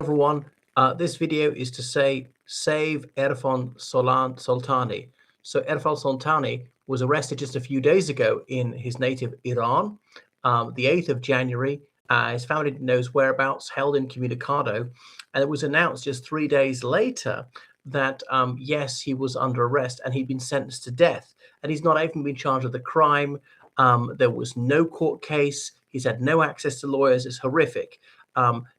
Everyone, this video is to say save Erfan Soltani. So Erfan Soltani was arrested just a few days ago in his native Iran, the 8th of January. His family didn't know his whereabouts, held incommunicado, and it was announced just 3 days later that yes, he was under arrest and he'd been sentenced to death. And he's not even been charged with the crime. There was no court case. He's had no access to lawyers. It's horrific.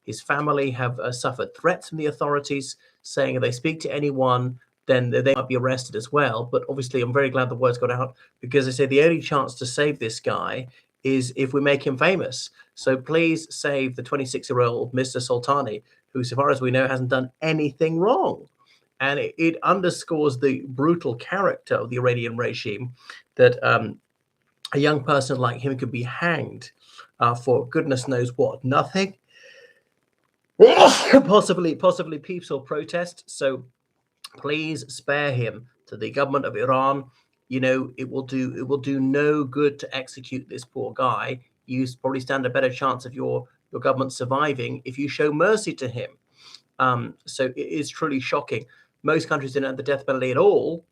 His family have suffered threats from the authorities saying if they speak to anyone, then they might be arrested as well. But obviously, I'm very glad the word's got out because they say the only chance to save this guy is if we make him famous. So please save the 26-year-old Mr. Soltani, who, so far as we know, hasn't done anything wrong. And it underscores the brutal character of the Iranian regime that a young person like him could be hanged for goodness knows what, nothing. possibly peaceful protest. So please spare him to the government of Iran. You know, it will do no good to execute this poor guy. You probably stand a better chance of your government surviving if you show mercy to him. So it is truly shocking. Most countries don't have the death penalty at all.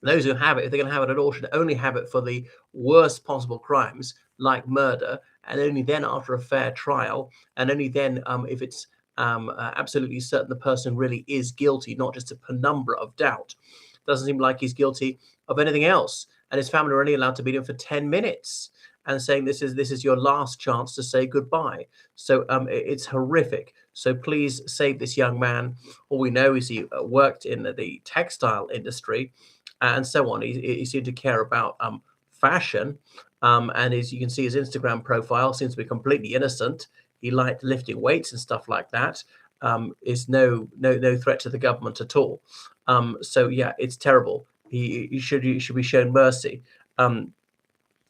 Those who have it, if they're going to have it at all, should only have it for the worst possible crimes like murder, and only then after a fair trial, and only then if it's absolutely certain the person really is guilty, not just a penumbra of doubt. Doesn't seem like he's guilty of anything else, and his family are only allowed to meet him for 10 minutes and saying this is your last chance to say goodbye. So it's horrific. So please save this young man. All we know is he worked in the textile industry and so on. He seemed to care about fashion, and as you can see, his Instagram profile seems to be completely innocent. He liked lifting weights and stuff like that. Is no threat to the government at all. So yeah, it's terrible. He should be shown mercy.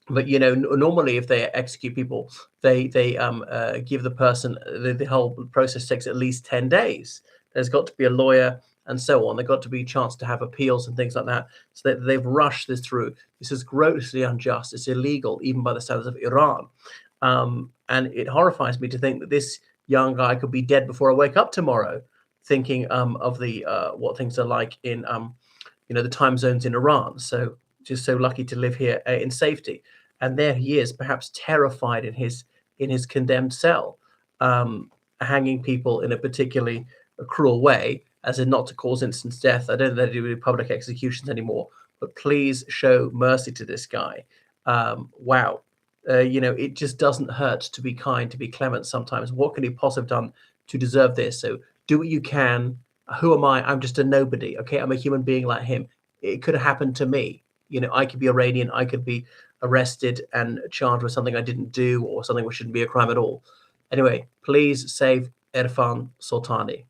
But you know, normally if they execute people, they give the person the whole process takes at least 10 days. There's got to be a lawyer and so on. They've got to be a chance to have appeals and things like that. So they've rushed this through. This is grossly unjust. It's illegal, even by the standards of Iran. And it horrifies me to think that this young guy could be dead before I wake up tomorrow, thinking of the what things are like in you know, the time zones in Iran. So just so lucky to live here in safety. And there he is, perhaps terrified in his condemned cell, hanging people in a particularly cruel way, as in not to cause instant death. I don't know that they do public executions anymore, but please show mercy to this guy. Wow. You know, it just doesn't hurt to be kind, to be clement sometimes. What can he possibly have done to deserve this? So do what you can. Who am I? I'm just a nobody. Okay, I'm a human being like him. It could have happened to me. You know, I could be Iranian. I could be arrested and charged with something I didn't do or something which shouldn't be a crime at all. Anyway, please save Erfan Soltani.